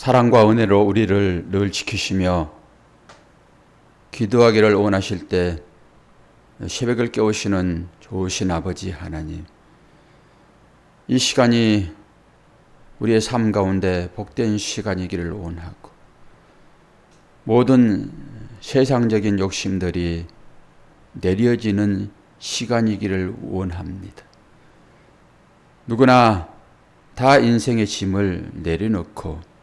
사랑과 은혜로 우리를 늘 지키시며 기도하기를 원하실 때 새벽을 깨우시는 좋으신 아버지 하나님, 이 시간이 우리의 삶 가운데 복된 시간이기를 원하고 모든 세상적인 욕심들이 내려지는 시간이기를 원합니다. 누구나 다 인생의 짐을 내려놓고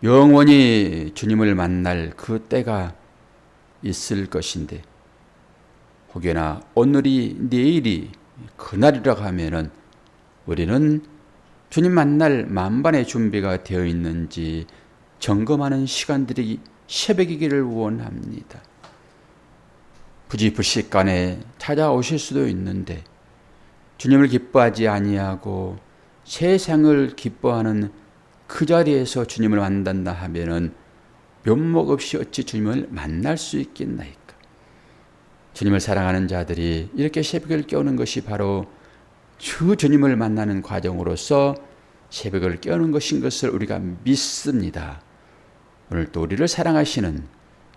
영원히 주님을 만날 그 때가 있을 것인데, 혹여나 오늘이 내일이 그날이라고 하면은 우리는 주님 만날 만반의 준비가 되어 있는지 점검하는 시간들이 새벽이기를 원합니다. 부지불식간에 찾아오실 수도 있는데 주님을 기뻐하지 아니하고 세상을 기뻐하는 그 자리에서 주님을 만난다 하면은 면목 없이 어찌 주님을 만날 수 있겠나이까. 주님을 사랑하는 자들이 이렇게 새벽을 깨우는 것이 바로 주 주님을 만나는 과정으로서 새벽을 깨우는 것인 것을 우리가 믿습니다. 오늘 또 우리를 사랑하시는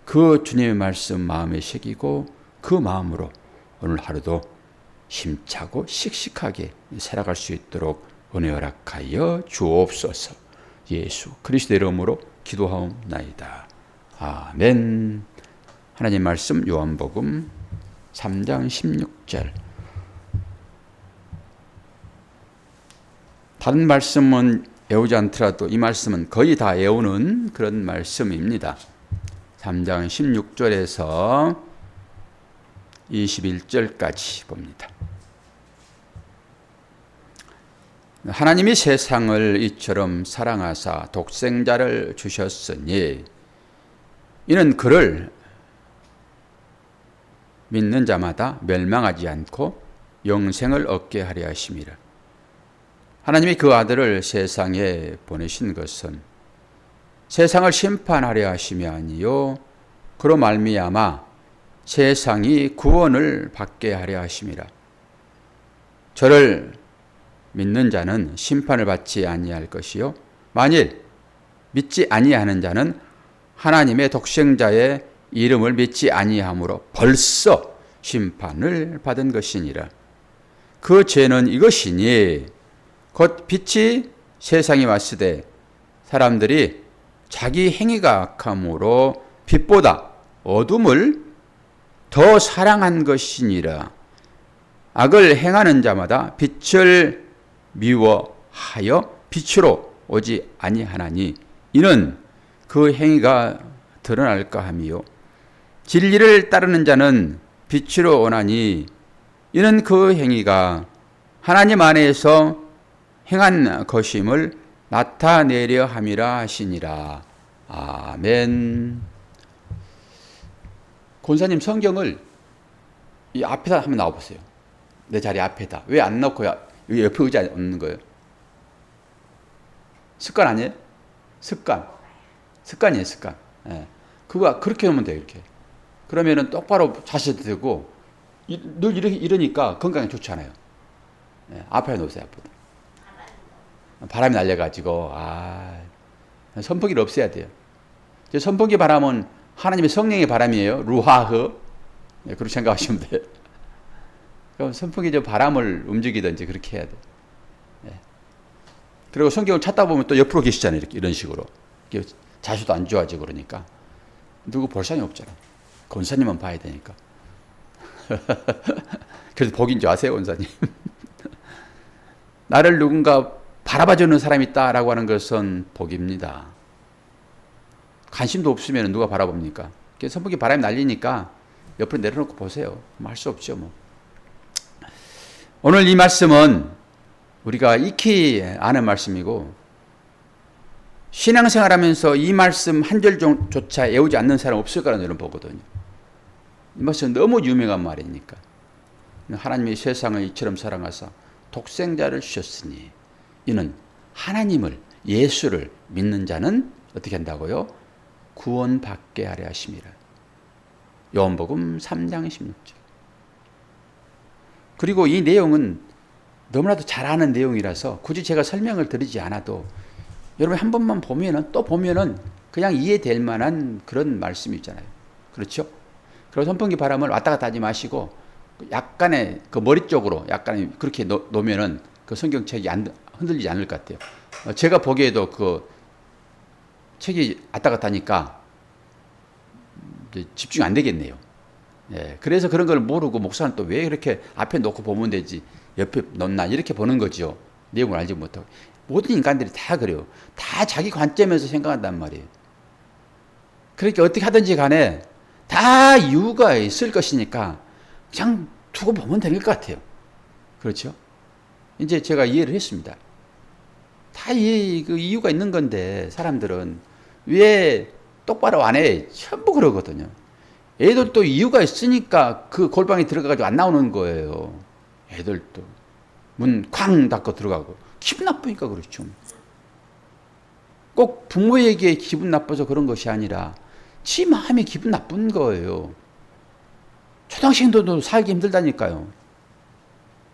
그 주님의 말씀 마음에 새기고 그 마음으로 오늘 하루도 힘차고 씩씩하게 살아갈 수 있도록 은혜 허락하여 주옵소서. 예수 그리스도의 이름으로 기도하옵나이다. 아멘. 하나님 말씀 요한복음 3장 16절. 다른 말씀은 외우지 않더라도 이 말씀은 거의 다 외우는 그런 말씀입니다. 3장 16절에서 21절까지 봅니다. 하나님이 세상을 이처럼 사랑하사 독생자를 주셨으니 이는 그를 믿는 자마다 멸망하지 않고 영생을 얻게 하려 하심이라. 하나님이 그 아들을 세상에 보내신 것은 세상을 심판하려 하심이 아니요 그로 말미암아 세상이 구원을 받게 하려 하심이라. 저를 믿는 자는 심판을 받지 아니할 것이요 만일 믿지 아니하는 자는 하나님의 독생자의 이름을 믿지 아니함으로 벌써 심판을 받은 것이니라. 그 죄는 이것이니 곧 빛이 세상에 왔으되 사람들이 자기 행위가 악함으로 빛보다 어둠을 더 사랑한 것이니라. 악을 행하는 자마다 빛을 미워하여 빛으로 오지 아니하나니 이는 그 행위가 드러날까 함이요 진리를 따르는 자는 빛으로 오나니 이는 그 행위가 하나님 안에서 행한 것임을 나타내려 함이라 하시니라. 아멘. 권사님 성경을 이 앞에다 한번 나와보세요. 내 자리 앞에다. 왜 안 넣고 여기 옆에 의자 없는 거예요? 습관 아니에요? 습관이에요, 습관. 예. 그거 그렇게 하면 돼요, 이렇게. 그러면은 똑바로 자세도 되고, 늘 이러니까 건강에 좋잖아요. 예. 앞에 놓으세요, 앞에. 바람이 날려가지고, 선풍기를 없애야 돼요. 선풍기 바람은 하나님의 성령의 바람이에요. 루하흐. 예, 그렇게 생각하시면 돼요. 그럼 선풍기 바람을 움직이든지 그렇게 해야 돼. 예. 그리고 성경을 찾다 보면 또 옆으로 계시잖아요. 이렇게 이런 식으로. 자세도 안 좋아지고 그러니까. 누구 볼 사람이 없잖아. 권사님만 봐야 되니까. 그래서 복인 줄 아세요, 권사님? 나를 누군가 바라봐주는 사람이 있다라고 하는 것은 복입니다. 관심도 없으면 누가 바라봅니까? 선풍기 바람이 날리니까 옆으로 내려놓고 보세요. 할 수 없죠, 뭐. 오늘 이 말씀은 우리가 익히 아는 말씀이고 신앙생활 하면서 이 말씀 한 절조차 외우지 않는 사람 없을 거라는 저는 보거든요. 이 말씀은 너무 유명한 말이니까. 하나님이 세상을 이처럼 사랑하사 독생자를 주셨으니 이는 하나님을 예수를 믿는 자는 어떻게 한다고요? 구원받게 하려 하심이라. 요한복음 3장 16절. 그리고 이 내용은 너무나도 잘 아는 내용이라서 굳이 제가 설명을 드리지 않아도 여러분 한 번만 보면은 또 보면은 그냥 이해될 만한 그런 말씀이 있잖아요. 그렇죠? 그래서 선풍기 바람을 왔다 갔다 하지 마시고 약간의 그 머리 쪽으로 약간 그렇게 놓으면은 그 성경책이 흔들리지 않을 것 같아요. 제가 보기에도 그 책이 왔다 갔다 하니까 집중이 안 되겠네요. 예, 그래서 그런 걸 모르고 목사는 또 왜 이렇게 앞에 놓고 보면 되지 옆에 놓나 이렇게 보는 거죠. 내용을 알지 못하고. 모든 인간들이 다 그래요. 다 자기 관점에서 생각한단 말이에요. 그러니까 어떻게 하든지 간에 다 이유가 있을 것이니까 그냥 두고 보면 될 것 같아요. 그렇죠? 이제 제가 이해를 했습니다. 다 그 이유가 있는 건데 사람들은 왜 똑바로 안 해? 전부 그러거든요. 애들도 이유가 있으니까 그 골방에 들어가가지고 안 나오는 거예요. 애들도 문 쾅 닫고 들어가고 기분 나쁘니까 그렇죠. 꼭 부모에게 기분 나빠서 그런 것이 아니라 지 마음이 기분 나쁜 거예요. 초등학생들도 살기 힘들다니까요.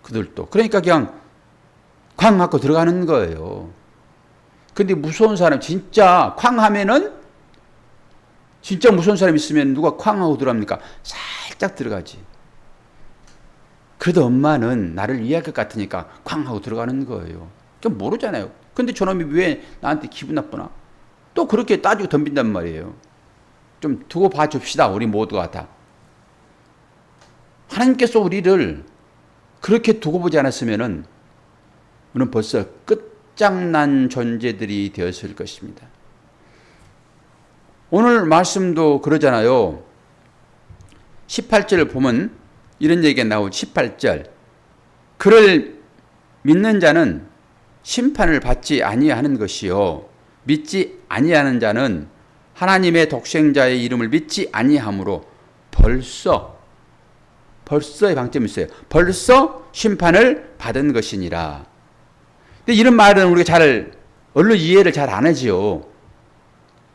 그들도. 그러니까 그냥 쾅 하고 들어가는 거예요. 근데 무서운 사람 진짜 쾅 하면은 진짜 무서운 사람 있으면 누가 쾅 하고 들어갑니까? 살짝 들어가지. 그래도 엄마는 나를 이해할 것 같으니까 쾅 하고 들어가는 거예요. 좀 모르잖아요. 근데 저놈이 왜 나한테 기분 나쁘나? 또 그렇게 따지고 덤빈단 말이에요. 좀 두고 봐줍시다. 우리 모두가 다. 하나님께서 우리를 그렇게 두고 보지 않았으면은 우리는 벌써 끝장난 존재들이 되었을 것입니다. 오늘 말씀도 그러잖아요. 18절을 보면 이런 얘기가 나오죠. 18절. 그를 믿는 자는 심판을 받지 아니하는 것이요 믿지 아니하는 자는 하나님의 독생자의 이름을 믿지 아니하므로 벌써의 방점이 있어요. 벌써 심판을 받은 것이니라. 근데 이런 말은 우리가 얼른 이해를 잘 안 하지요.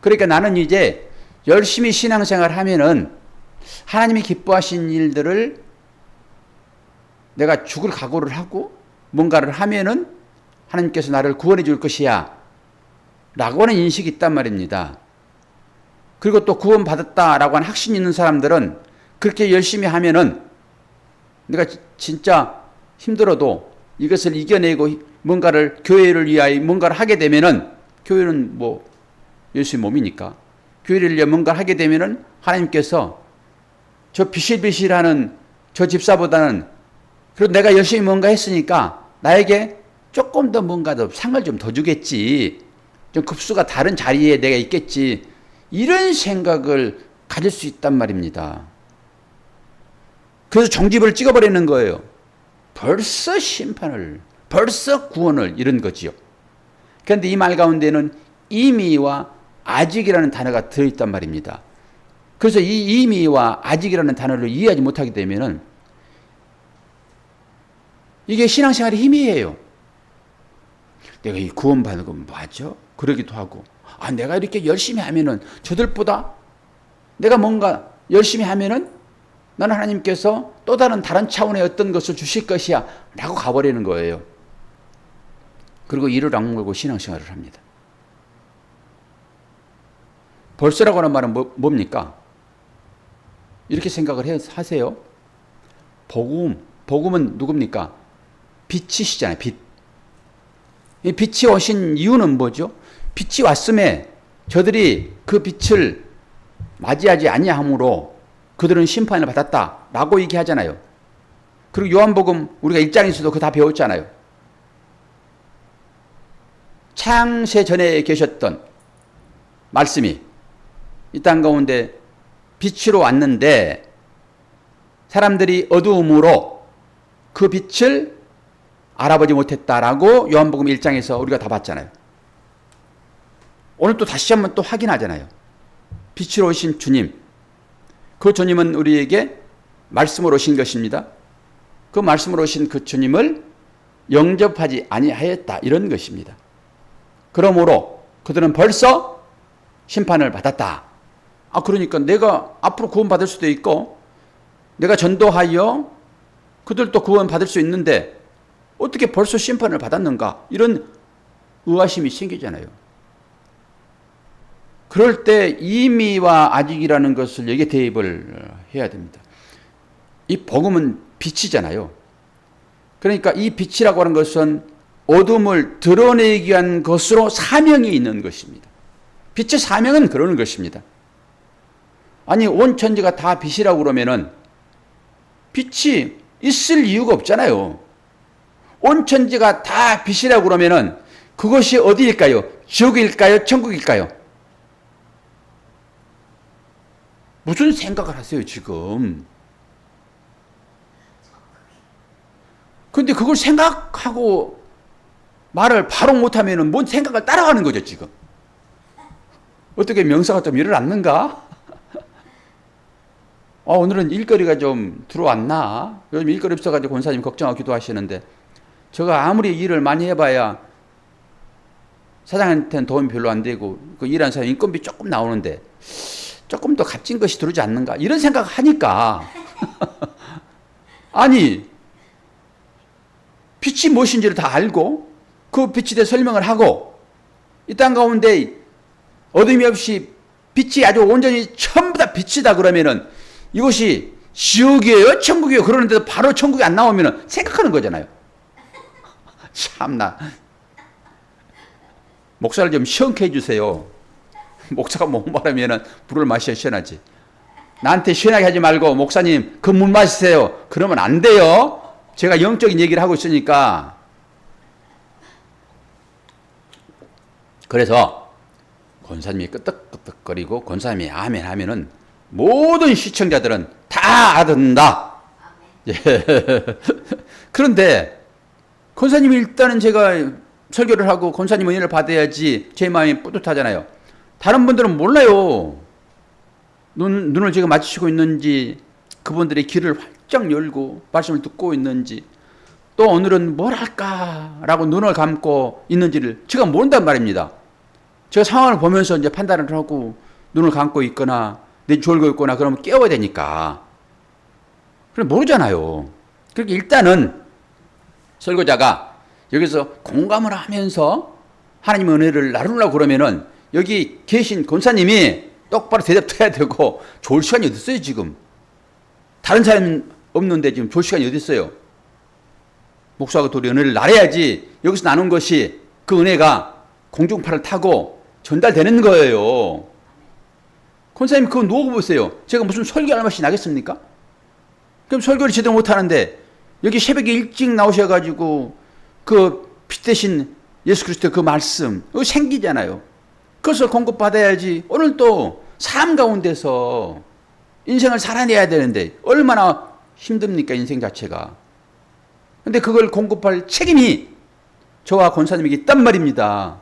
그러니까 나는 이제 열심히 신앙생활 하면은 하나님이 기뻐하신 일들을 내가 죽을 각오를 하고 뭔가를 하면은 하나님께서 나를 구원해 줄 것이야 라고 하는 인식이 있단 말입니다. 그리고 또 구원 받았다라고 하는 확신이 있는 사람들은 그렇게 열심히 하면은 내가 진짜 힘들어도 이것을 이겨내고 뭔가를 교회를 위하여 뭔가를 하게 되면은 교회는 뭐 예수의 몸이니까 교회를 위해 뭔가를 하게 되면은 하나님께서 저 비실비실하는 저 집사보다는 그래도 내가 열심히 뭔가 했으니까 나에게 조금 더 뭔가 더 상을 좀 더 주겠지. 좀 급수가 다른 자리에 내가 있겠지. 이런 생각을 가질 수 있단 말입니다. 그래서 종집을 찍어버리는 거예요. 벌써 심판을, 벌써 구원을 이런 거지요. 그런데 이 말 가운데는 이미와 아직이라는 단어가 들어있단 말입니다. 그래서 이 이미와 아직이라는 단어를 이해하지 못하게 되면은 이게 신앙생활의 힘이에요. 내가 이 구원받는 건 맞아? 그러기도 하고, 내가 이렇게 열심히 하면은 저들보다 내가 뭔가 열심히 하면은 나는 하나님께서 또 다른 차원의 어떤 것을 주실 것이야 라고 가버리는 거예요. 그리고 이를 악물고 신앙생활을 합니다. 벌써라고 하는 말은 뭡니까? 이렇게 생각을 하세요. 복음은 누굽니까? 빛이시잖아요. 빛. 이 빛이 오신 이유는 뭐죠? 빛이 왔음에 저들이 그 빛을 맞이하지 아니하므로 그들은 심판을 받았다라고 얘기하잖아요. 그리고 요한복음 우리가 1장에서도 그거 다 배웠잖아요. 창세 전에 계셨던 말씀이 이 땅 가운데 빛으로 왔는데 사람들이 어두움으로 그 빛을 알아보지 못했다라고 요한복음 1장에서 우리가 다 봤잖아요. 오늘 또 다시 한번 또 확인하잖아요. 빛으로 오신 주님, 그 주님은 우리에게 말씀으로 오신 것입니다. 그 말씀으로 오신 그 주님을 영접하지 아니하였다 이런 것입니다. 그러므로 그들은 벌써 심판을 받았다. 그러니까 내가 앞으로 구원받을 수도 있고 내가 전도하여 그들도 구원받을 수 있는데 어떻게 벌써 심판을 받았는가 이런 의아심이 생기잖아요. 그럴 때 이미와 아직이라는 것을 여기에 대입을 해야 됩니다. 이 복음은 빛이잖아요. 그러니까 이 빛이라고 하는 것은 어둠을 드러내기 위한 것으로 사명이 있는 것입니다. 빛의 사명은 그러는 것입니다. 아니 온 천지가 다 빛이라고 그러면은 빛이 있을 이유가 없잖아요. 온 천지가 다 빛이라고 그러면은 그것이 어디일까요? 지옥일까요? 천국일까요? 무슨 생각을 하세요 지금? 근데 그걸 생각하고 말을 바로 못하면은 뭔 생각을 따라가는 거죠 지금. 어떻게 명사가 좀 일어났는가? 오늘은 일거리가 좀 들어왔나? 요즘 일거리 없어가지고 권사님 걱정하고 기도하시는데 제가 아무리 일을 많이 해봐야 사장한테는 도움이 별로 안 되고 그 일하는 사람 인건비 조금 나오는데 조금 더 값진 것이 들어오지 않는가? 이런 생각을 하니까 아니 빛이 무엇인지를 다 알고 그 빛에 대해 설명을 하고 이 땅 가운데 어둠이 없이 빛이 아주 온전히 전부 다 빛이다 그러면은 이것이 지옥이에요? 천국이에요? 그러는데도 바로 천국이 안 나오면은 생각하는 거잖아요. 참나. 목사를 좀 시원케 해주세요. 목사가 못 말하면은 불을 마셔야 시원하지. 나한테 시원하게 하지 말고 목사님 그 물 마시세요. 그러면 안 돼요. 제가 영적인 얘기를 하고 있으니까. 그래서 권사님이 끄떡끄떡거리고 권사님이 아멘 하면은 모든 시청자들은 다 알아듣는다. 예. 그런데 권사님이 일단은 제가 설교를 하고 권사님 은혜를 받아야지 제 마음이 뿌듯하잖아요. 다른 분들은 몰라요. 눈을 지금 맞추시고 있는지 그분들의 귀를 활짝 열고 말씀을 듣고 있는지 또 오늘은 뭘 할까라고 눈을 감고 있는지를 제가 모른단 말입니다. 제가 상황을 보면서 이제 판단을 하고 눈을 감고 있거나 내 졸고 있거나 그러면 깨워야 되니까. 그럼 모르잖아요. 그러니까 일단은 설교자가 여기서 공감을 하면서 하나님의 은혜를 나누려고 그러면은 여기 계신 권사님이 똑바로 대답해야 되고 좋을 시간이 어디 있어요 지금. 다른 사람 없는데 지금 좋을 시간이 어디 있어요. 목사가 둘이 은혜를 나눠야지 여기서 나눈 것이 그 은혜가 공중파를 타고 전달되는 거예요. 권사님 그거 누워 보세요. 제가 무슨 설교할 맛이 나겠습니까? 그럼 설교를 제대로 못하는데 여기 새벽에 일찍 나오셔가지고 그 빛 대신 예수 그리스도의 그 말씀 그거 생기잖아요. 그것을 공급받아야지. 오늘 또 삶 가운데서 인생을 살아내야 되는데 얼마나 힘듭니까 인생 자체가. 근데 그걸 공급할 책임이 저와 권사님에게 있단 말입니다.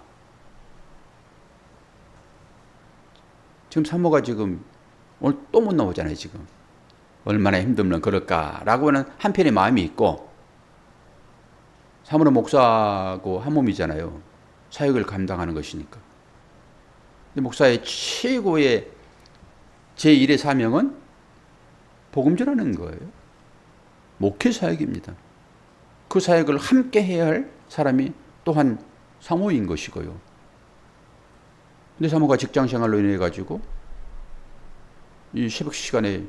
지금 사모가 지금 오늘 또 못 나오잖아요 지금. 얼마나 힘들면 그럴까라고 하는 한편의 마음이 있고 사모는 목사고 한 몸이잖아요. 사역을 감당하는 것이니까. 근데 목사의 최고의 제1의 사명은 복음 전하는 거예요. 목회 사역입니다. 그 사역을 함께 해야 할 사람이 또한 사모인 것이고요. 근데 사모가 직장 생활로 인해 가지고 이 새벽 시간에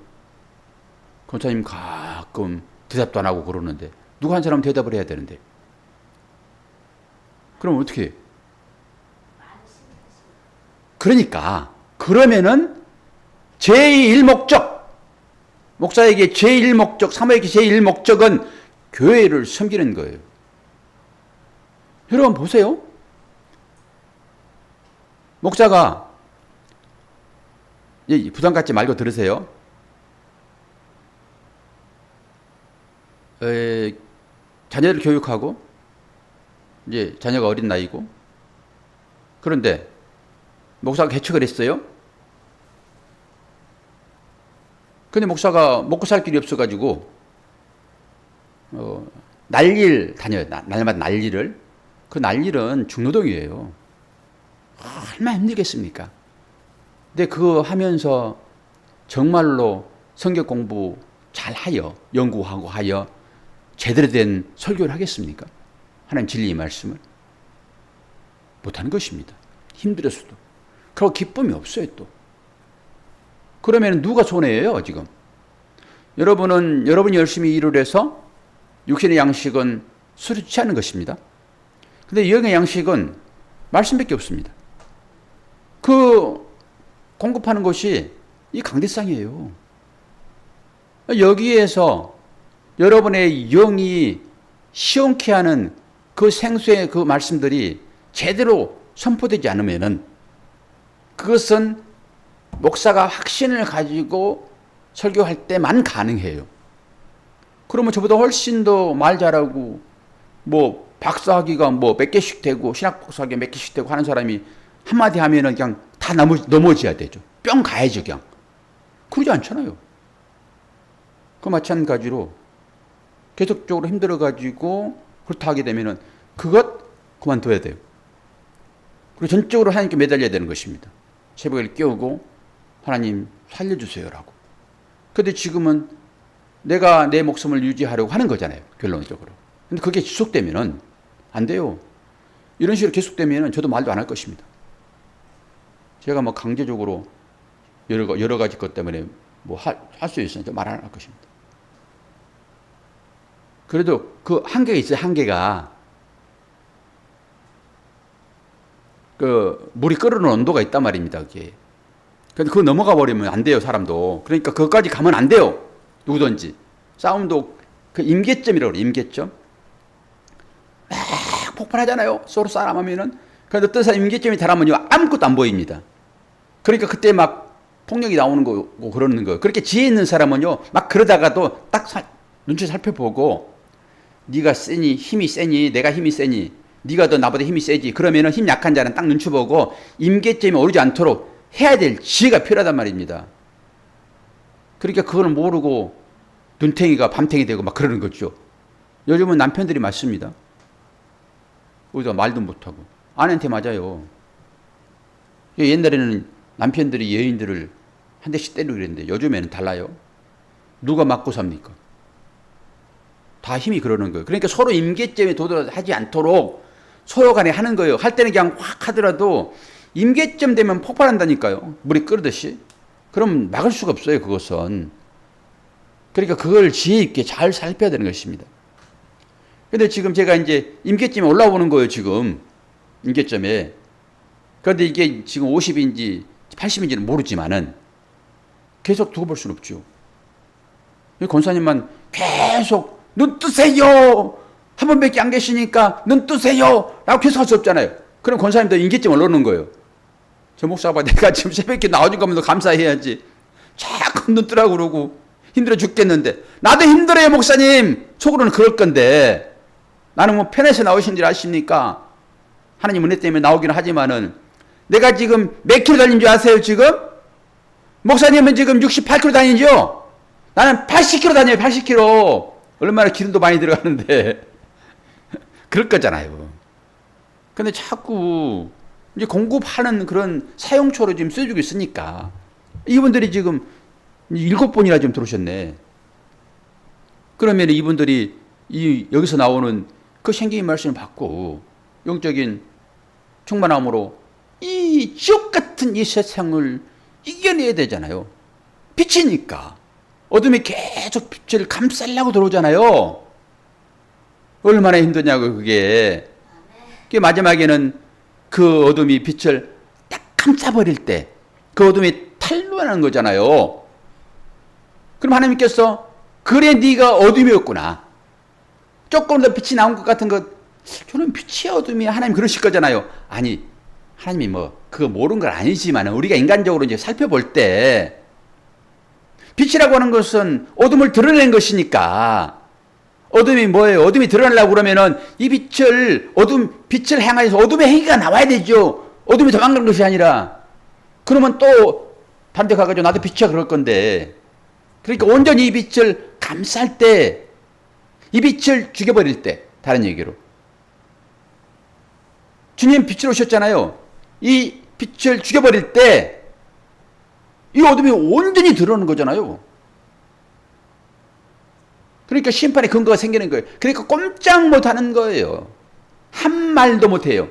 권사님 가끔 대답도 안 하고 그러는데 누가 한 사람 대답을 해야 되는데 그럼 어떻게 해요? 그러니까 그러면은 제1목적 목사에게 제1목적 사모에게 제1목적은 교회를 섬기는 거예요. 여러분 보세요. 목사가 부담 갖지 말고 들으세요. 자녀를 교육하고 이제 자녀가 어린 나이고 그런데 목사가 개척을 했어요. 근데 목사가 먹고 살 길이 없어가지고 날일 다녀요. 날마다 날일을. 그 날일은 중노동이에요. 얼마나 힘들겠습니까? 근데 그거 하면서 정말로 성경 공부 잘 하여 연구하고 하여 제대로 된 설교를 하겠습니까? 하나님 진리의 말씀을 못하는 것입니다. 힘들었어도. 그리고 기쁨이 없어요, 또. 그러면 누가 손해예요, 지금? 여러분이 열심히 일을 해서 육신의 양식은 술이 취하는 것입니다. 근데 영의 양식은 말씀밖에 없습니다. 그 공급하는 것이 이 강대상이에요. 여기에서 여러분의 영이 시원케 하는 그 생수의 그 말씀들이 제대로 선포되지 않으면은 그것은 목사가 확신을 가지고 설교할 때만 가능해요. 그러면 저보다 훨씬 더 말 잘하고 뭐 박사학위가 뭐 몇 개씩 되고 신학 박사학위 몇 개씩 되고 하는 사람이 한마디 하면은 그냥 다 넘어져야 되죠. 뿅 가야죠, 그냥. 그러지 않잖아요. 그 마찬가지로 계속적으로 힘들어가지고 그렇다 하게 되면은 그것 그만둬야 돼요. 그리고 전적으로 하나님께 매달려야 되는 것입니다. 새벽에 깨우고 하나님 살려주세요라고. 근데 지금은 내가 내 목숨을 유지하려고 하는 거잖아요, 결론적으로. 근데 그게 지속되면은 안 돼요. 이런 식으로 계속되면은 저도 말도 안 할 것입니다. 제가 뭐 강제적으로 여러 가지 것 때문에 뭐 할 수 있으니까 말 안 할 것입니다. 그래도 그 한계가 있어요, 한계가. 그 물이 끓는 온도가 있단 말입니다, 그게. 근데 그거 넘어가 버리면 안 돼요, 사람도. 그러니까 그것까지 가면 안 돼요, 누구든지. 싸움도 그 임계점이라고 그래요, 임계점. 막 폭발하잖아요, 서로 싸움하면은. 그런데 어떤 사람 임계점이 달하면요, 아무것도 안 보입니다. 그러니까 그때 막 폭력이 나오는 거고 그러는 거예요. 그렇게 지혜 있는 사람은요, 막 그러다가도 딱 눈치 살펴보고, 네가 세니, 힘이 세니, 내가 힘이 세니, 네가 더 나보다 힘이 세지. 그러면은 힘 약한 자는 딱 눈치 보고 임계점이 오르지 않도록 해야 될 지혜가 필요하단 말입니다. 그러니까 그걸 모르고 눈탱이가 밤탱이 되고 막 그러는 거죠. 요즘은 남편들이 맞습니다. 우리가 말도 못하고. 아내한테 맞아요. 옛날에는 남편들이 여인들을 한 대씩 때리고 그랬는데 요즘에는 달라요. 누가 맞고 삽니까? 다 힘이 그러는 거예요. 그러니까 서로 임계점에 도달하지 않도록 서로 간에 하는 거예요. 할 때는 그냥 확 하더라도 임계점 되면 폭발한다니까요. 물이 끓듯이. 그럼 막을 수가 없어요, 그것은. 그러니까 그걸 지혜 있게 잘 살펴야 되는 것입니다. 근데 지금 제가 이제 임계점에 올라오는 거예요, 지금. 임계점에. 그런데 이게 지금 50인지 80인지는 모르지만은 계속 두고 볼 수는 없죠. 권사님만 계속 눈 뜨세요! 한 번밖에 안 계시니까 눈 뜨세요! 라고 계속 할 수 없잖아요. 그럼 권사님도 임계점 올라오는 거예요. 저 목사가 내가 지금 새벽에 나와준 거면 감사해야지. 자꾸 눈 뜨라고 그러고 힘들어 죽겠는데. 나도 힘들어요, 목사님! 속으로는 그럴 건데. 나는 뭐 편해서 나오신 줄 아십니까? 하나님 은혜 때문에 나오기는 하지만은 내가 지금 몇 킬로 달린 줄 아세요, 지금? 목사님은 지금 68km 다니죠? 나는 80km 다녀요, 80km. 얼마나 기름도 많이 들어가는데. 그럴 거잖아요. 근데 자꾸 이제 공급하는 그런 사용초로 지금 써주고 있으니까. 이분들이 지금 7번이나 좀 들어오셨네. 그러면 이분들이 여기서 나오는 그 생기의 말씀을 받고 영적인 충만함으로 이 지옥 같은 이 세상을 이겨내야 되잖아요. 빛이니까. 어둠이 계속 빛을 감싸려고 들어오잖아요. 얼마나 힘드냐고, 그게. 그게 마지막에는 그 어둠이 빛을 딱 감싸버릴 때 그 어둠이 탈루하는 거잖아요. 그럼 하나님께서 그래 네가 어둠이었구나. 조금 더 빛이 나온 것 같은 것, 저는 빛이 어둠이야. 하나님 그러실 거잖아요. 아니, 하나님이 뭐 그거 모르는 건 아니지만 우리가 인간적으로 이제 살펴볼 때 빛이라고 하는 것은 어둠을 드러낸 것이니까. 어둠이 뭐예요? 어둠이 드러나려고 그러면은 이 빛을 향해서 어둠의 행위가 나와야 되죠. 어둠이 도망가는 것이 아니라. 그러면 또 다른 데 가가지고 나도 빛이야 그럴 건데. 그러니까 온전히 이 빛을 감쌀 때, 이 빛을 죽여버릴 때, 다른 얘기로. 주님 빛으로 오셨잖아요. 이 빛을 죽여버릴 때, 이 어둠이 온전히 들어오는 거잖아요. 그러니까 심판의 근거가 생기는 거예요. 그러니까 꼼짝 못하는 거예요. 한 말도 못해요.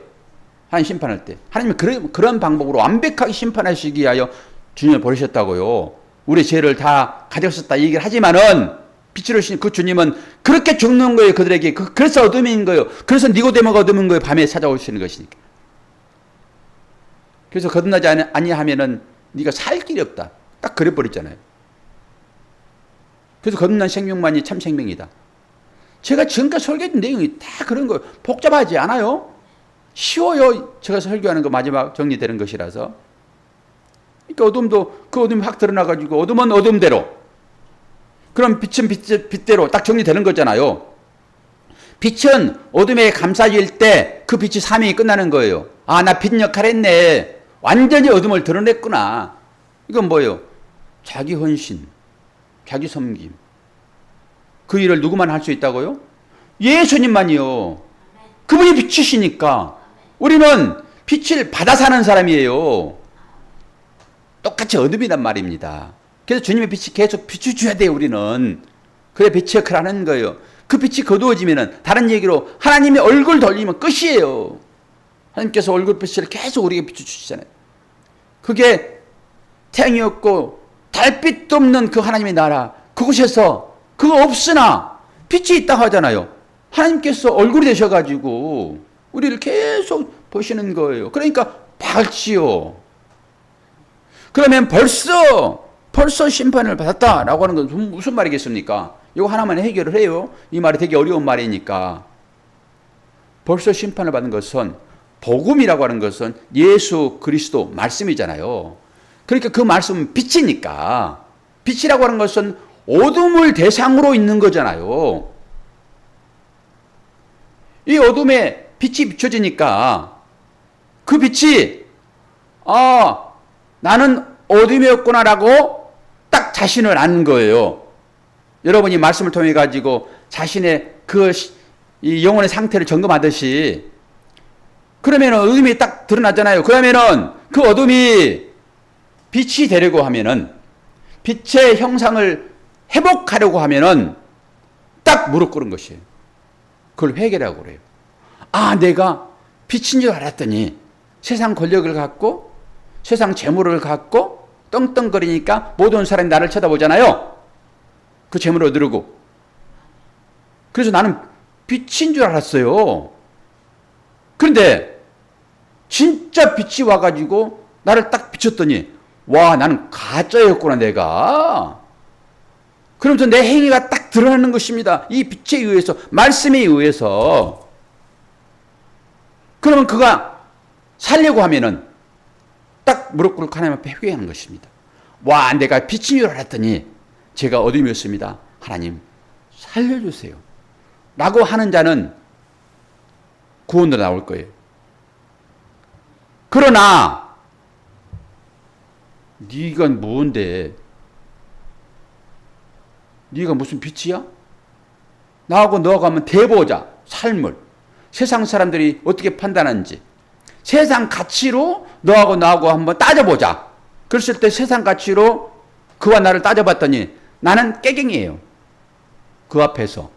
하나님 심판할 때. 하나님은 그런 방법으로 완벽하게 심판하시기 위하여 주님을 보내셨다고요. 우리 죄를 다 가져갔었다 이 얘기를 하지만은 빛으로 오신 그 주님은 그렇게 죽는 거예요. 그들에게. 그래서 어둠인 거예요. 그래서 니고데모가 어둠인 거예요. 밤에 찾아오시는 것이니까. 그래서 거듭나지 아니하면은 네가 살 길이 없다. 딱 그래 버렸잖아요. 그래서 거듭난 생명만이 참 생명이다. 제가 지금까지 설교했던 내용이 다 그런 거예요. 복잡하지 않아요. 쉬워요. 제가 설교하는 거 마지막 정리되는 것이라서. 그러니까 어둠도 그 어둠이 확 드러나가지고 어둠은 어둠대로, 그럼 빛은 빛대로 딱 정리되는 거잖아요. 빛은 어둠에 감싸질 때 그 빛이 사명이 끝나는 거예요. 아, 나 빛 역할을 했네. 완전히 어둠을 드러냈구나. 이건 뭐예요? 자기 헌신, 자기 섬김. 그 일을 누구만 할 수 있다고요? 예수님만이요. 그분이 빛이시니까. 우리는 빛을 받아 사는 사람이에요. 똑같이 어둠이란 말입니다. 그래서 주님의 빛이 계속 비춰줘야 돼요, 우리는. 그래 빛의 역할을 하는 거예요. 그 빛이 거두어지면은, 다른 얘기로 하나님의 얼굴 돌리면 끝이에요. 하나님께서 얼굴빛을 계속 우리에게 비춰주시잖아요. 그게 태양이 없고 달빛도 없는 그 하나님의 나라, 그곳에서 그거 없으나 빛이 있다고 하잖아요. 하나님께서 얼굴이 되셔가지고 우리를 계속 보시는 거예요. 그러니까 밝지요. 그러면 벌써 심판을 받았다라고 하는 건 무슨 말이겠습니까? 이거 하나만 해결을 해요. 이 말이 되게 어려운 말이니까. 벌써 심판을 받은 것은, 복음이라고 하는 것은 예수 그리스도 말씀이잖아요. 그러니까 그 말씀은 빛이니까, 빛이라고 하는 것은 어둠을 대상으로 있는 거잖아요. 이 어둠에 빛이 비춰지니까 그 빛이 나는 어둠이었구나라고 딱 자신을 아는 거예요. 여러분이 말씀을 통해 가지고 자신의 이 영혼의 상태를 점검하듯이, 그러면 어둠이 딱 드러나잖아요. 그러면은 그 어둠이 빛이 되려고 하면은, 빛의 형상을 회복하려고 하면은 딱 무릎 꿇은 것이에요. 그걸 회개라고 그래요. 아, 내가 빛인 줄 알았더니 세상 권력을 갖고 세상 재물을 갖고 떵떵거리니까 모든 사람이 나를 쳐다보잖아요. 그 재물을 얻으려고. 그래서 나는 빛인 줄 알았어요. 그런데 진짜 빛이 와가지고 나를 딱 비췄더니, 와, 나는 가짜였구나, 내가. 그러면서 내 행위가 딱 드러나는 것입니다. 이 빛에 의해서, 말씀에 의해서. 그러면 그가 살려고 하면은 딱 무릎 꿇고 하나님 앞에 회개하는 것입니다. 와, 내가 빛인 줄 알았더니 제가 어둠이었습니다. 하나님 살려주세요. 라고 하는 자는 구원으로 나올 거예요. 그러나 네가 뭔데? 네가 무슨 빛이야? 나하고 너하고 하면 대보자. 삶을. 세상 사람들이 어떻게 판단하는지. 세상 가치로 너하고 나하고 한번 따져보자. 그랬을 때 세상 가치로 그와 나를 따져봤더니 나는 깨갱이에요. 그 앞에서.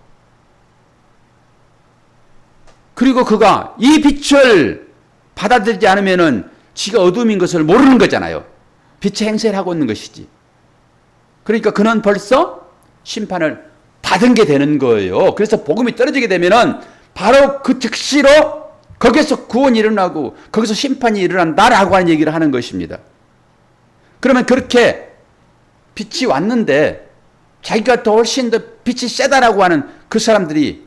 그리고 그가 이 빛을 받아들이지 않으면은 지가 어둠인 것을 모르는 거잖아요. 빛의 행세를 하고 있는 것이지. 그러니까 그는 벌써 심판을 받은 게 되는 거예요. 그래서 복음이 떨어지게 되면은 바로 그 즉시로 거기서 구원이 일어나고 거기서 심판이 일어난다라고 하는 얘기를 하는 것입니다. 그러면 그렇게 빛이 왔는데 자기가 더 훨씬 더 빛이 세다라고 하는 그 사람들이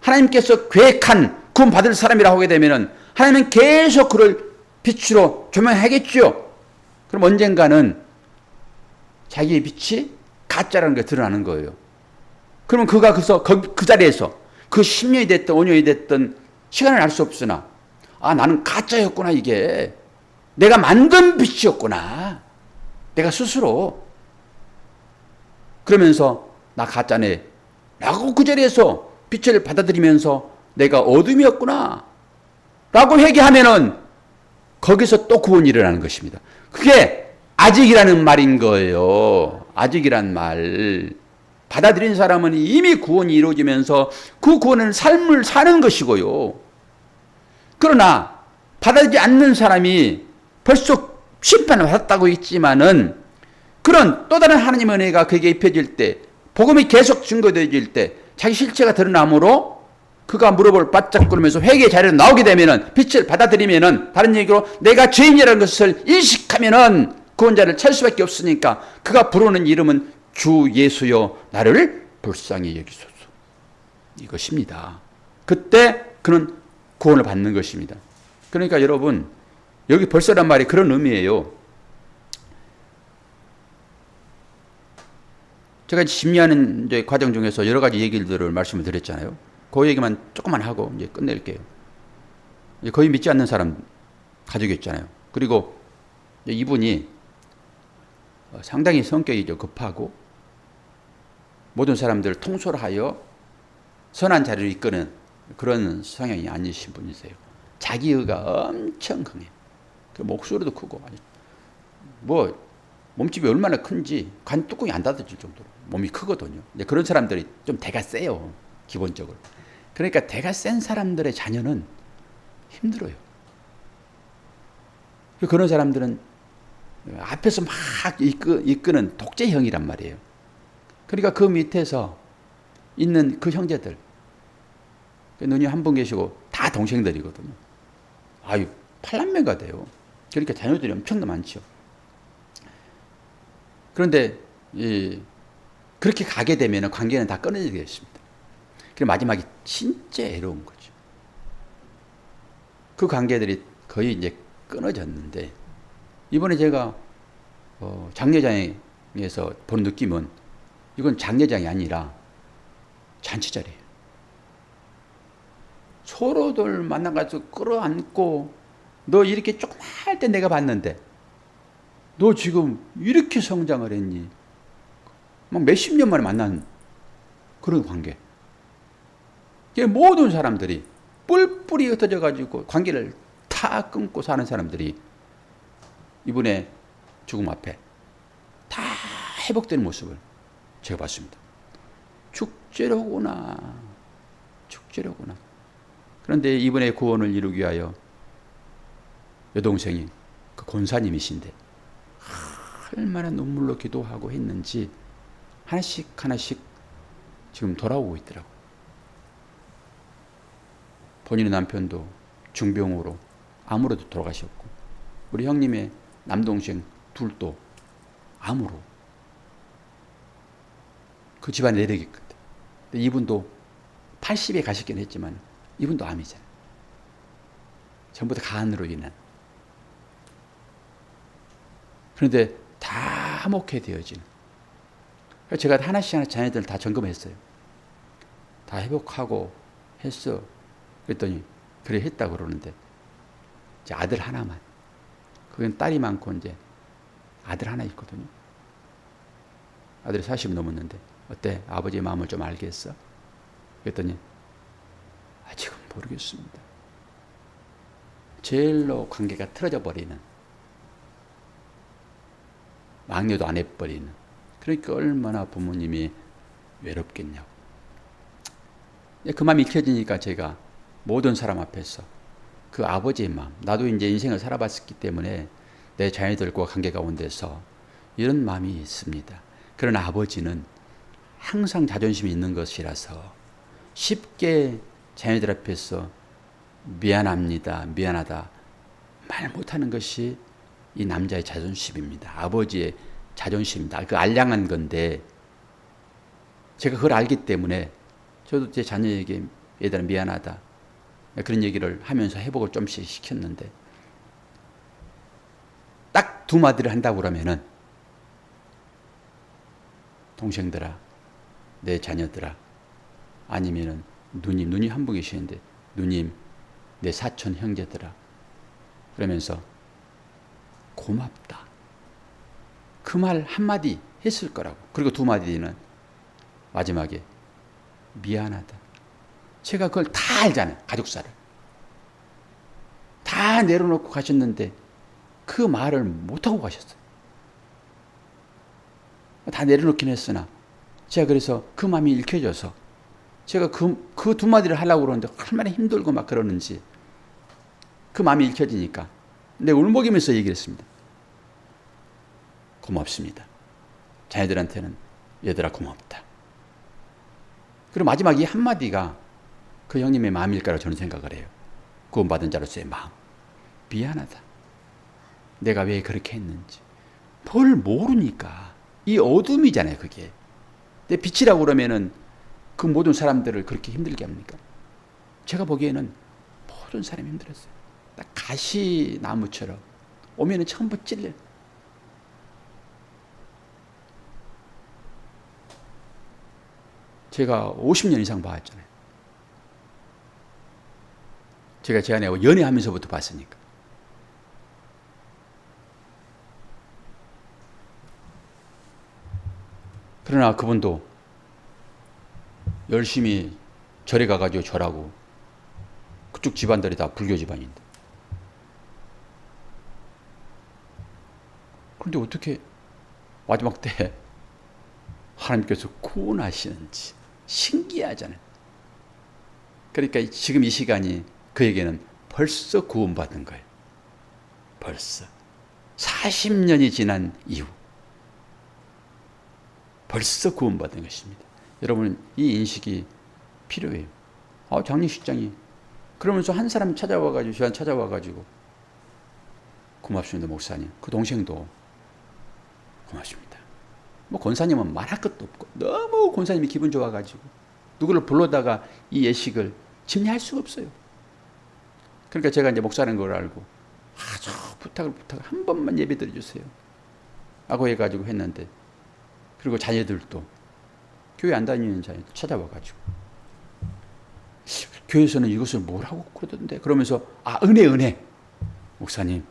하나님께서 계획한 구원 받을 사람이라고 하게 되면은 하나님은 계속 그를 빛으로 조명하겠죠. 그럼 언젠가는 자기의 빛이 가짜라는 게 드러나는 거예요. 그러면 그가 그 자리에서 그 10년이 됐든 5년이 됐든 시간을 알 수 없으나, 아, 나는 가짜였구나, 이게. 내가 만든 빛이었구나. 내가 스스로. 그러면서 나 가짜네. 라고 그 자리에서 빛을 받아들이면서 내가 어둠이었구나. 라고 회개하면은 거기서 또 구원이 일어나는 것입니다. 그게 아직이라는 말인 거예요. 아직이란 말. 받아들인 사람은 이미 구원이 이루어지면서 그 구원은 삶을 사는 것이고요. 그러나 받아들이지 않는 사람이 벌써 심판을 받았다고 했지만은 그런 또 다른 하나님의 은혜가 그에게 입혀질 때, 복음이 계속 증거되어질 때 자기 실체가 드러나므로 그가 무릎을 바짝 꿇으면서 회개의 자리로 나오게 되면은, 빛을 받아들이면은, 다른 얘기로 내가 죄인이라는 것을 인식하면은 구원자를 찾을 수밖에 없으니까 그가 부르는 이름은 주 예수여 나를 불쌍히 여기소서, 이것입니다. 그때 그는 구원을 받는 것입니다. 그러니까 여러분, 여기 벌써란 말이 그런 의미예요. 제가 심리하는 이제 과정 중에서 여러 가지 얘기들을 말씀을 드렸잖아요. 그 얘기만 조금만 하고 이제 끝낼게요. 거의 믿지 않는 사람 가족이었잖아요. 그리고 이분이 상당히 성격이 급하고 모든 사람들을 통솔하여 선한 자리를 이끄는 그런 성향이 아니신 분이세요. 자기의가 엄청 강해요. 목소리도 크고, 뭐 몸집이 얼마나 큰지 간 뚜껑이 안 닫아질 정도로 몸이 크거든요. 그런 사람들이 좀 대가 세요, 기본적으로. 그러니까 대가 센 사람들의 자녀는 힘들어요. 그런 사람들은 앞에서 막 이끄는 독재형이란 말이에요. 그러니까 그 밑에서 있는 그 형제들, 누님 한 분 계시고 다 동생들이거든요. 아유, 8남매가 돼요. 그러니까 자녀들이 엄청 많죠. 그런데 그렇게 가게 되면 관계는 다 끊어지게 됐습니다. 그리고 마지막에 진짜 애로운 거죠. 그 관계들이 거의 이제 끊어졌는데, 이번에 제가 장례장에서 본 느낌은 이건 장례장이 아니라 잔치자리예요. 서로들 만나가지고 끌어안고, 너 이렇게 조그마할 때 내가 봤는데 너 지금 이렇게 성장을 했니? 막 몇십 년 만에 만난 그런 관계. 모든 사람들이 뿔뿔이 흩어져 가지고 관계를 다 끊고 사는 사람들이 이분의 죽음 앞에 다 회복된 모습을 제가 봤습니다. 축제로구나. 축제로구나. 그런데 이분의 구원을 이루기 위하여 여동생이 그 권사님이신데 얼마나 눈물로 기도하고 했는지 하나씩 하나씩 지금 돌아오고 있더라고요. 본인의 남편도 중병으로 암으로도 돌아가셨고, 우리 형님의 남동생 둘도 암으로 그 집안 내력이거든. 이분도 80에 가셨긴 했지만 이분도 암이잖아요. 전부 다 간으로 인한. 그런데 다 화목해 되어지는. 제가 하나씩 자녀들 다 점검했어요. 다 회복하고 했어. 그랬더니 그래 했다고 그러는데, 이제 아들 하나만. 그건 딸이 많고 이제 아들 하나 있거든요. 아들이 40이 넘었는데 어때? 아버지의 마음을 좀 알겠어? 그랬더니 아직은 모르겠습니다. 제일로 관계가 틀어져 버리는, 막내도 안 해버리는. 그러니까 얼마나 부모님이 외롭겠냐고. 그 마음이 읽혀지니까 제가 모든 사람 앞에서 그 아버지의 마음, 나도 이제 인생을 살아봤기 때문에 내 자녀들과 관계 가운데서 이런 마음이 있습니다. 그러나 아버지는 항상 자존심이 있는 것이라서 쉽게 자녀들 앞에서 미안합니다, 미안하다 말 못하는 것이 이 남자의 자존심입니다. 아버지의 자존심입니다. 그 알량한 건데, 제가 그걸 알기 때문에 저도 제 자녀에게 얘들아 미안하다 그런 얘기를 하면서 회복을 좀씩 시켰는데, 딱 두 마디를 한다고 그러면은 동생들아, 내 자녀들아, 아니면은 누님 한 분 계시는데 누님, 내 사촌 형제들아, 그러면서 고맙다. 그 말 한마디 했을 거라고. 그리고 두 마디는 마지막에 미안하다. 제가 그걸 다 알잖아요. 가족사를. 다 내려놓고 가셨는데 그 말을 못하고 가셨어요. 다 내려놓긴 했으나 제가 그래서 그 마음이 읽혀져서 제가 그 두 마디를 하려고 그러는데 얼마나 힘들고 막 그러는지 그 마음이 읽혀지니까 내가 울먹이면서 얘기를 했습니다. 고맙습니다. 자녀들한테는 얘들아 고맙다. 그리고 마지막 이 한마디가 그 형님의 마음일 거라고 저는 생각을 해요. 구원받은 자로서의 마음. 미안하다. 내가 왜 그렇게 했는지. 뭘 모르니까. 이 어둠이잖아요, 그게. 내 빛이라고 그러면은 그 모든 사람들을 그렇게 힘들게 합니까? 제가 보기에는 모든 사람이 힘들었어요. 딱 가시나무처럼 오면은 전부 찔려. 제가 50년 이상 봐왔잖아요. 제가 제 아내하고 연애하면서부터 봤으니까. 그러나 그분도 열심히 절에 가가지고 절하고, 그쪽 집안들이 다 불교 집안인데. 그런데 어떻게 마지막 때 하나님께서 구원하시는지 신기하잖아요. 그러니까 지금 이 시간이 그에게는 벌써 구원받은 거예요. 벌써 40년이 지난 이후 벌써 구원받은 것입니다. 여러분, 이 인식이 필요해요. 장례식장이 그러면서 한 사람 찾아와가지고, 저한테 찾아와가지고, 고맙습니다 목사님. 그 동생도 고맙습니다. 뭐 권사님은 말할 것도 없고 너무 권사님이 기분 좋아가지고 누구를 불러다가 이 예식을 침례할 수가 없어요. 그러니까 제가 이제 목사라는 걸 알고 아주 부탁을 한 번만 예배 드려주세요 하고 해가지고 했는데, 그리고 자녀들도 교회 안 다니는 자녀들 찾아와가지고 교회에서는 이것을 뭐라고 그러던데, 그러면서 은혜 목사님,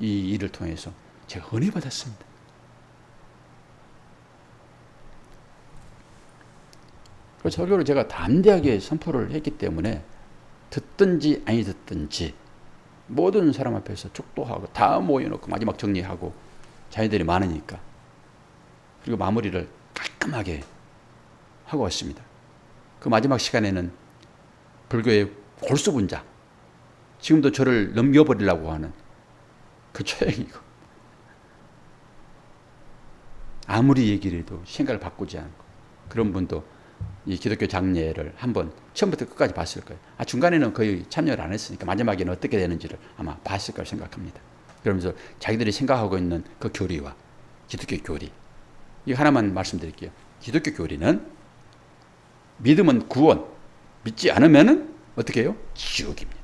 이 일을 통해서 제가 은혜 받았습니다. 그 설교를 제가 담대하게 선포를 했기 때문에 듣든지 아니 듣든지 모든 사람 앞에서 축도하고 다 모여놓고 마지막 정리하고, 자녀들이 많으니까, 그리고 마무리를 깔끔하게 하고 왔습니다. 그 마지막 시간에는 불교의 골수분자, 지금도 저를 넘겨버리려고 하는 그 처형이고, 아무리 얘기를 해도 생각을 바꾸지 않고, 그런 분도 이 기독교 장례를 한번 처음부터 끝까지 봤을 거예요. 중간에는 거의 참여를 안 했으니까 마지막에는 어떻게 되는지를 아마 봤을 거라고 생각합니다. 그러면서 자기들이 생각하고 있는 그 교리와 기독교 교리, 이거 하나만 말씀드릴게요. 기독교 교리는 믿으면 구원, 믿지 않으면 어떻게 해요? 지옥입니다.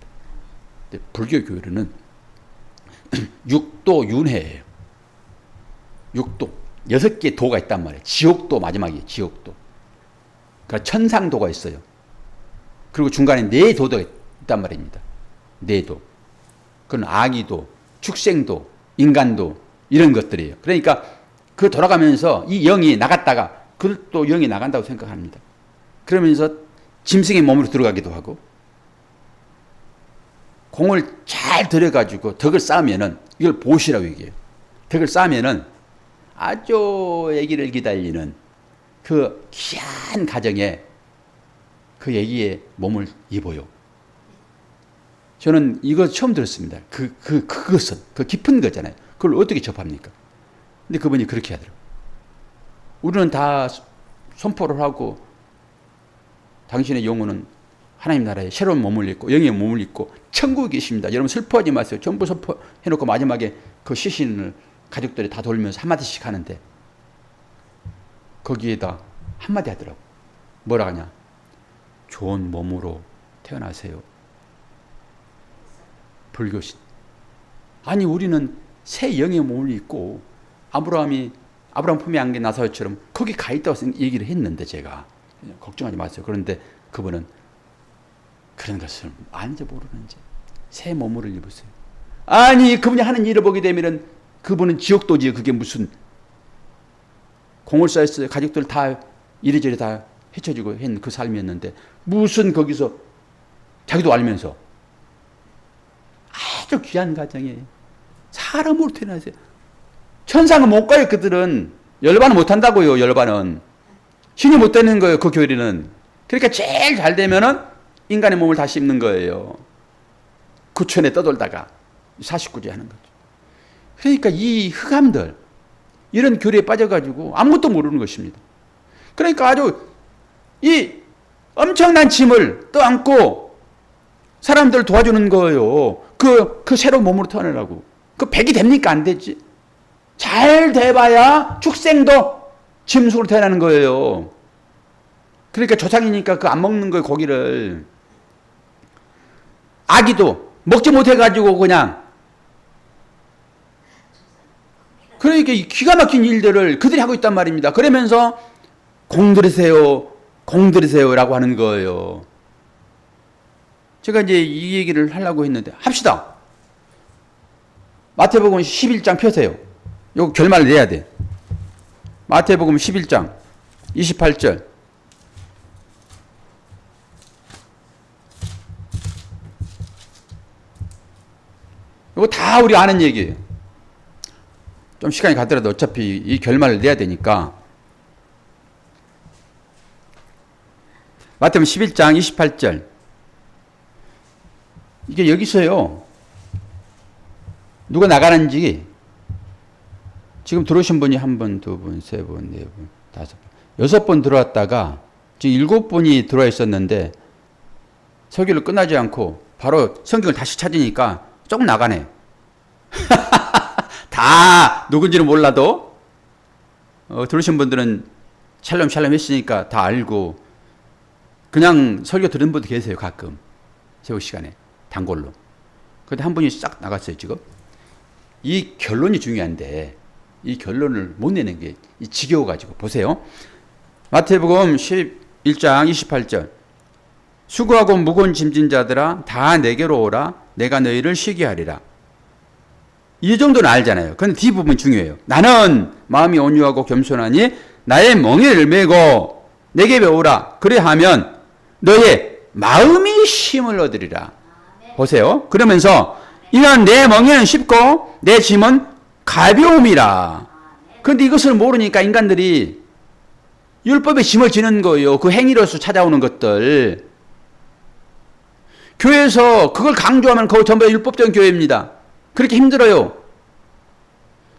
근데 불교 교리는 육도 윤회예요. 육도, 6개의 도가 있단 말이에요. 지옥도 마지막이에요. 지옥도. 그러니까 천상도가 있어요. 그리고 중간에 4도가 있단 말입니다. 4도. 그건 악의도, 축생도, 인간도, 이런 것들이에요. 그러니까 그 돌아가면서 이 영이 나갔다가 그것도 영이 나간다고 생각합니다. 그러면서 짐승의 몸으로 들어가기도 하고, 공을 잘 들여가지고 덕을 쌓으면은, 이걸 보시라고 얘기해요. 덕을 쌓으면은 아주 아기를 기다리는 그 귀한 가정에 그 아기의 몸을 입어요. 저는 이거 처음 들었습니다. 그것은, 그 깊은 거잖아요. 그걸 어떻게 접합니까? 근데 그분이 그렇게 하더라고요. 우리는 다 선포를 하고, 당신의 영혼은 하나님 나라에 새로운 몸을 입고 영의 몸을 입고 천국에 계십니다. 여러분 슬퍼하지 마세요. 전부 선포해놓고 마지막에 그 시신을 가족들이 다 돌면서 한마디씩 하는데, 거기에다 한마디 하더라고. 뭐라 하냐? 좋은 몸으로 태어나세요. 불교신. 아니, 우리는 새 영의 몸을 입고 아브라함 품에 안긴 나사로처럼 거기 가 있다고 얘기를 했는데, 제가 걱정하지 마세요. 그런데 그분은 그런 것을 아는지 모르는지 새 몸을 입으세요. 아니, 그분이 하는 일을 보게 되면은 그분은 지옥도지요. 그게 무슨 공을 쌓였어요. 가족들 다 이리저리 다 헤쳐지고 한 그 삶이었는데, 무슨 거기서 자기도 알면서 아주 귀한 가정에 사람으로 태어나세요. 천상은 못 가요. 그들은 열반은 못 한다고요. 열반은 신이 못 되는 거예요. 그 교리는. 그러니까 제일 잘 되면은 인간의 몸을 다시 입는 거예요. 구천에 떠돌다가 49제 하는 거죠. 그러니까 이 흑암들, 이런 교리에 빠져가지고 아무것도 모르는 것입니다. 그러니까 아주 이 엄청난 짐을 떠안고 사람들을 도와주는 거예요. 그 새로운 몸으로 태어나라고. 그 100이 됩니까? 안 되지. 잘 돼봐야 축생도 짐승으로 태어나는 거예요. 그러니까 조상이니까 그 안 먹는 거예요, 고기를. 아기도 먹지 못해가지고 그냥. 그러니까 이 기가 막힌 일들을 그들이 하고 있단 말입니다. 그러면서 공들이세요, 공들이세요라고 하는 거예요. 제가 이제 이 얘기를 하려고 했는데 합시다. 마태복음 11장 펴세요. 요거 결말을 내야 돼. 마태복음 11장 28절. 이거 다 우리 아는 얘기예요. 좀 시간이 가더라도 어차피 이 결말을 내야 되니까. 마태복음 11장 28절. 이게 여기서요. 누가 나가는지 지금 들어오신 분이 한 분, 두 분, 세 분, 네 분, 다섯 분, 6번 들어왔다가 지금 7분이 들어와 있었는데 설교를 끝나지 않고 바로 성경을 다시 찾으니까 조금 나가네. 다 누군지는 몰라도 들으신 분들은 샬롬 했으니까 다 알고 그냥 설교 들은 분도 계세요. 가끔 세우 시간에 단골로. 그런데 한 분이 싹 나갔어요. 지금 이 결론이 중요한데 이 결론을 못 내는 게 지겨워가지고 보세요. 마태복음 11장 28절. 수고하고 무거운 짐진 자들아 다 내게로 오라. 내가 너희를 쉬게 하리라. 이 정도는 알잖아요. 그런데 뒷부분 중요해요. 나는 마음이 온유하고 겸손하니 나의 멍에를 메고 내게 배우라. 그래하면 너의 마음이 쉼을 얻으리라. 보세요. 그러면서 이는 내 멍에는 쉽고 내 짐은 가벼움이라. 그런데 이것을 모르니까 인간들이 율법의 짐을 지는 거예요. 그 행위로서 찾아오는 것들. 교회에서 그걸 강조하면 그거 전부 율법적인 교회입니다. 그렇게 힘들어요.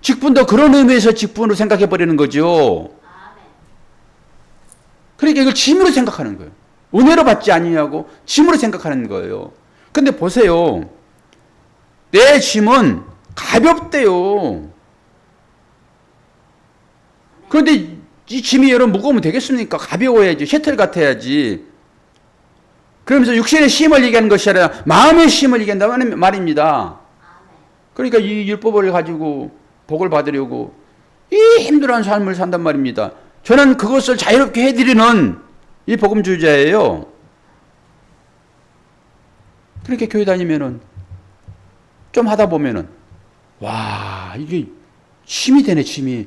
직분도 그런 의미에서 직분으로 생각해 버리는 거죠. 그러니까 이걸 짐으로 생각하는 거예요. 은혜로 받지 아니냐고 짐으로 생각하는 거예요. 근데 보세요. 내 짐은 가볍대요. 그런데 이 짐이 여러분 무거우면 되겠습니까? 가벼워야지. 셔틀 같아야지. 그러면서 육신의 쉼을 얘기하는 것이 아니라 마음의 쉼을 얘기한다는 말입니다. 그러니까 이 율법을 가지고 복을 받으려고 이 힘들어하는 삶을 산단 말입니다. 저는 그것을 자유롭게 해드리는 이 복음주의자예요. 그렇게 교회 다니면은 좀 하다 보면은 와 이게 짐이 되네 짐이.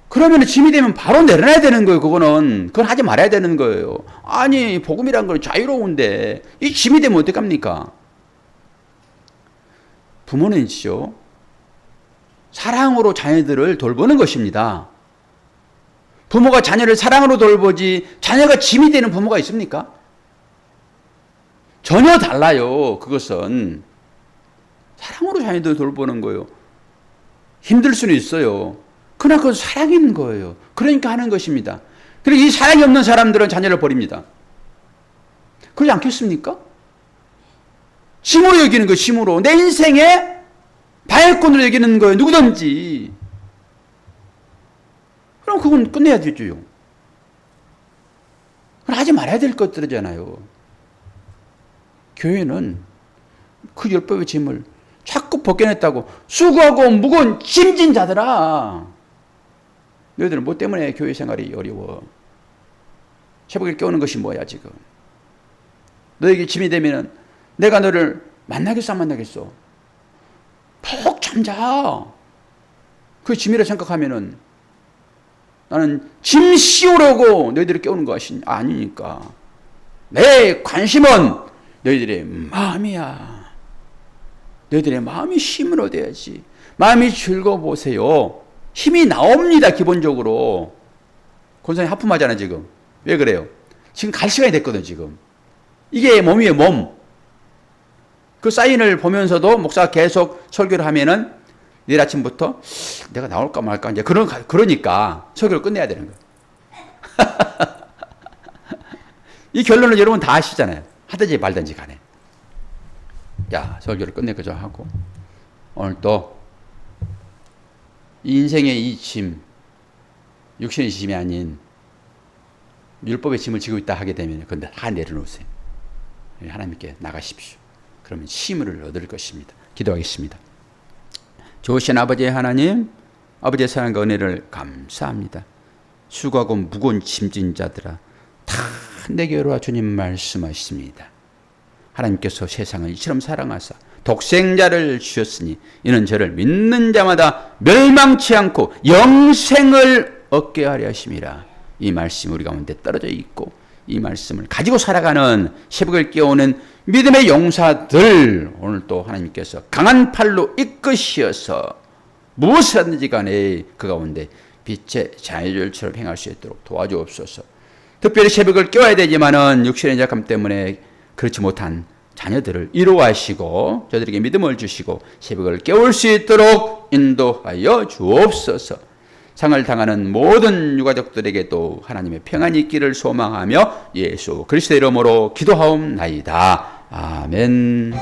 그러면 짐이 되면 바로 내려놔야 되는 거예요. 그건 하지 말아야 되는 거예요. 아니 복음이란 건 자유로운데 이 짐이 되면 어떡합니까? 부모는요 사랑으로 자녀들을 돌보는 것입니다. 부모가 자녀를 사랑으로 돌보지 자녀가 짐이 되는 부모가 있습니까? 전혀 달라요. 그것은 사랑으로 자녀들을 돌보는 거예요. 힘들 수는 있어요. 그러나 그건 사랑인 거예요. 그러니까 하는 것입니다. 그리고 이 사랑이 없는 사람들은 자녀를 버립니다. 그러지 않겠습니까? 짐으로 여기는 거예요. 짐으로. 내 인생의 방해꾼으로 여기는 거예요. 누구든지. 그럼 그건 끝내야 되죠. 그건 하지 말아야 될 것들이잖아요. 교회는 그 율법의 짐을 자꾸 벗겨냈다고 수고하고 무거운 짐진 자들아. 너희들은 뭐 때문에 교회 생활이 어려워? 새벽에 깨우는 것이 뭐야 지금? 너에게 짐이 되면은 내가 너를 만나겠어 안 만나겠어? 푹 잠자. 그 짐이라 생각하면은 나는 짐 씌우려고 너희들을 깨우는 것이 아니니까. 내 관심은 너희들의 마음이야. 너희들의 마음이 힘을 얻어야지. 마음이 즐거워보세요. 힘이 나옵니다. 기본적으로. 권사님 하품하잖아요 지금. 왜 그래요? 지금 갈 시간이 됐거든 지금. 이게 몸이에요 몸. 그 사인을 보면서도 목사가 계속 설교를 하면은 내일 아침부터 내가 나올까 말까 이제 그러니까 설교를 끝내야 되는 거예요. 이 결론을 여러분 다 아시잖아요. 하든지 말든지 간에. 야, 설교를 끝내고자 하고 오늘 또 인생의 이 짐, 육신의 짐이 아닌 율법의 짐을 지고 있다 하게 되면 그건 다 내려놓으세요. 하나님께 나가십시오. 그러면 힘을 얻을 것입니다. 기도하겠습니다. 좋으신 아버지 하나님, 아버지의 사랑과 은혜를 감사합니다. 수고하고 무거운 짐진 자들아 다 내게로 와 주님 말씀하십니다. 하나님께서 세상을 이처럼 사랑하사 독생자를 주셨으니 이는 저를 믿는 자마다 멸망치 않고 영생을 얻게 하려 하심이라. 이 말씀 우리 가운데 떨어져 있고 이 말씀을 가지고 살아가는 새벽을 깨우는 믿음의 용사들, 오늘 또 하나님께서 강한 팔로 이끄시어서 무엇을 하든지 간에 그 가운데 빛의 자녀들처럼 행할 수 있도록 도와주옵소서. 특별히 새벽을 깨워야 되지만은 육신의 약함 때문에 그렇지 못한 자녀들을 이루하시고 저들에게 믿음을 주시고 새벽을 깨울 수 있도록 인도하여 주옵소서. 상을 당하는 모든 유가족들에게도 하나님의 평안이 있기를 소망하며 예수 그리스도의 이름으로 기도하옵나이다. 아멘.